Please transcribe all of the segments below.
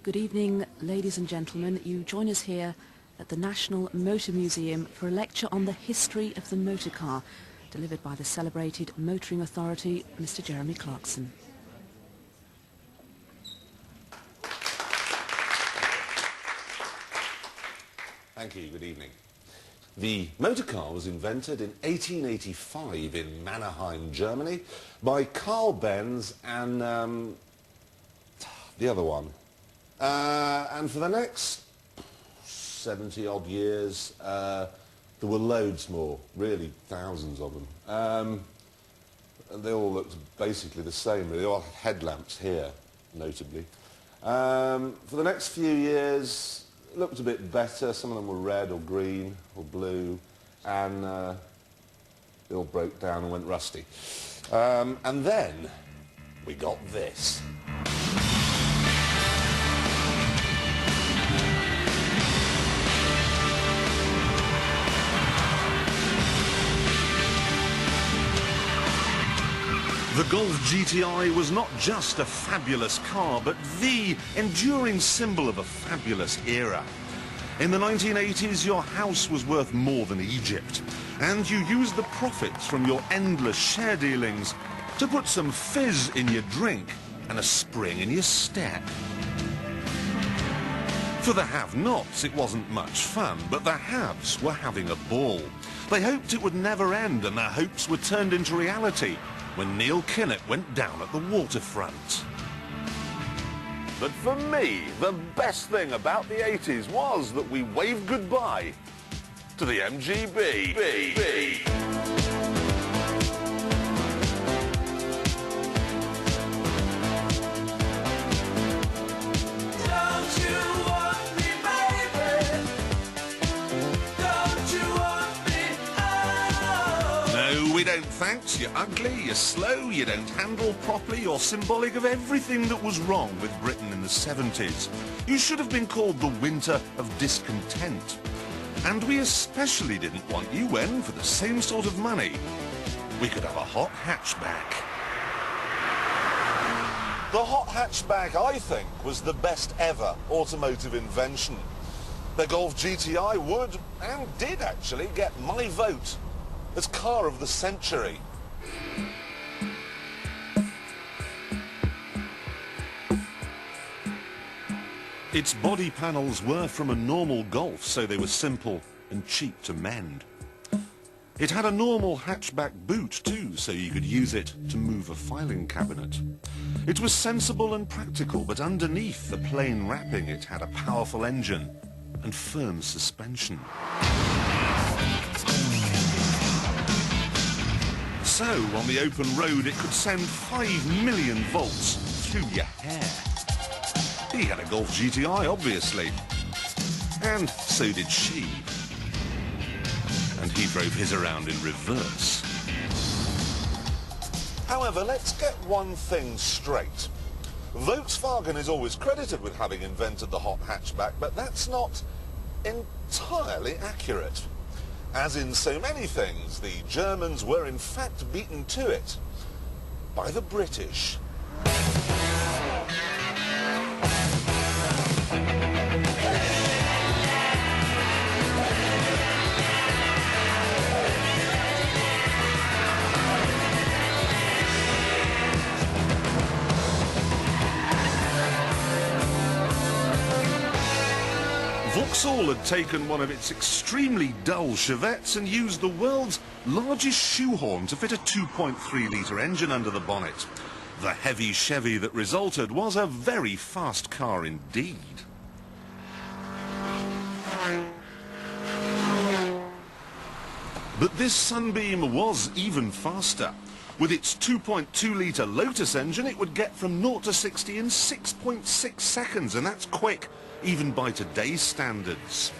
Good evening, ladies and gentlemen. You join us here at the National Motor Museum for a lecture on the history of the motor car, delivered by the celebrated motoring authority, Mr. Jeremy Clarkson. Thank you. Good evening. The motor car was invented in 1885 in Mannheim, Germany, by Carl Benz and the other one. And for the next 70-odd years, there were loads more, really thousands of them. And they all looked basically the same. They all had headlamps here, notably. For the next few years, it looked a bit better. Some of them were red or green or blue, and they all broke down and went rusty. And then we got this. The Golf GTI was not just a fabulous car, but the enduring symbol of a fabulous era. In the 1980s, your house was worth more than Egypt, and you used the profits from your endless share dealings to put some fizz in your drink and a spring in your step. For the have-nots, it wasn't much fun, but the haves were having a ball. They hoped it would never end, and their hopes were turned into reality when Neil Kinnock went down at the waterfront. But for me, the best thing about the 80s was that we waved goodbye to the MGB. We don't thanks, you're ugly, you're slow, you don't handle properly, you're symbolic of everything that was wrong with Britain in the 70s. You should have been called the winter of discontent. And we especially didn't want you when, for the same sort of money, we could have a hot hatchback. The hot hatchback, I think, was the best ever automotive invention. The Golf GTI would, and did actually, get my vote as car of the century. Its body panels were from a normal Golf, so they were simple and cheap to mend. It had a normal hatchback boot too, so you could use it to move a filing cabinet. It was sensible and practical, but underneath the plain wrapping it had a powerful engine and firm suspension. So, on the open road, it could send 5 million volts through your hair. He had a Golf GTI, obviously. And so did she. And he drove his around in reverse. However, let's get one thing straight. Volkswagen is always credited with having invented the hot hatchback, but that's not entirely accurate. As in so many things, the Germans were in fact beaten to it by the British. Vauxhall had taken one of its extremely dull Chevettes and used the world's largest shoehorn to fit a 2.3-litre engine under the bonnet. The heavy Chevy that resulted was a very fast car indeed. But this Sunbeam was even faster. With its 2.2-litre Lotus engine, it would get from 0 to 60 in 6.6 seconds, and that's quick, even by today's standards.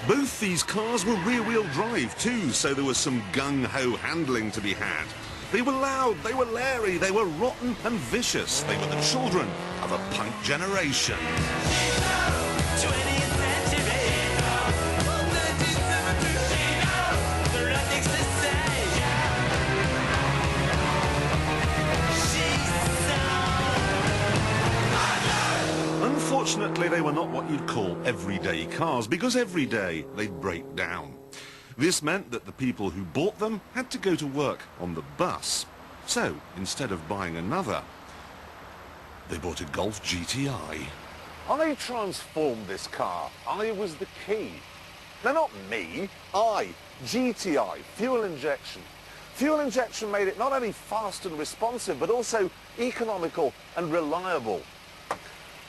Both these cars were rear-wheel drive too, so there was some gung-ho handling to be had. They were loud, they were leery, they were rotten and vicious. They were the children of a punk generation. Unfortunately, they were not what you'd call everyday cars, because every day they'd break down. This meant that the people who bought them had to go to work on the bus. So, instead of buying another, they bought a Golf GTI. I transformed this car. I was the key. No, not me. GTI, fuel injection. Fuel injection made it not only fast and responsive, but also economical and reliable.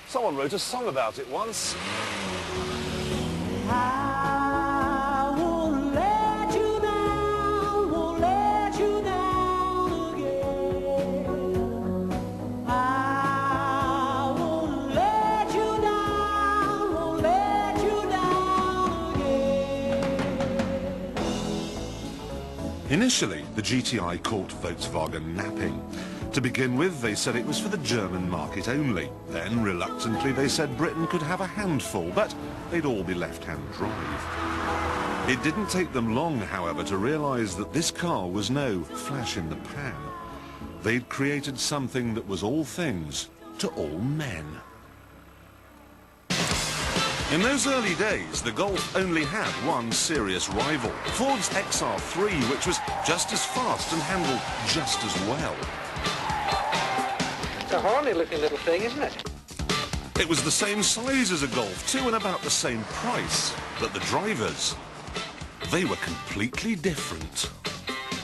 Someone wrote a song about it once. I won't let you down, won't let you down again. I won't let you down, won't let you down again. Initially, the GTI caught Volkswagen napping. To begin with, they said it was for the German market only. Then, reluctantly, they said Britain could have a handful, but they'd all be left-hand drive. It didn't take them long, however, to realise that this car was no flash in the pan. They'd created something that was all things to all men. In those early days, the Golf only had one serious rival, Ford's XR3, which was just as fast and handled just as well. It's a horny-looking little thing, isn't it? It was the same size as a Golf too, and about the same price. But the drivers, they were completely different.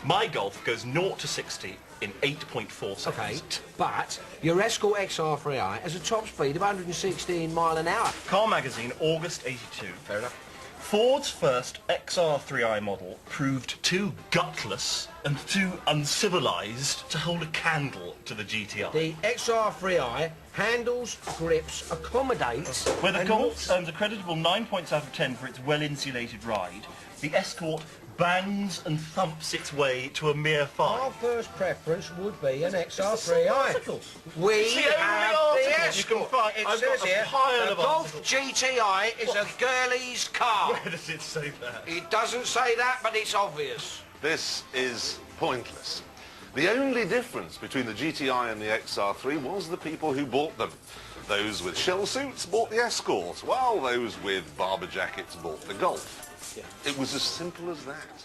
My Golf goes 0 to 60 in 8.4 seconds. Okay, but your Escort XR3i has a top speed of 116 mile an hour. Car Magazine, August 82. Fair enough. Ford's first XR3i model proved too gutless and too uncivilised to hold a candle to the GTI. The XR3i handles, grips, accommodates... Where the and Golf looks- earns a creditable 9 points out of 10 for its well-insulated ride, the Escort bangs and thumps its way to a mere 5. Our first preference would be an XR3i. Articles. We It's the only have the article you can Escort. find. It I've says got a here, pile the of Golf articles. GTI is a girlie's car. Where does it say that? It doesn't say that, but it's obvious. This is pointless. The only difference between the GTI and the XR3 was the people who bought them. Those with shell suits bought the Escort, while those with barber jackets bought the Golf. It was as simple as that.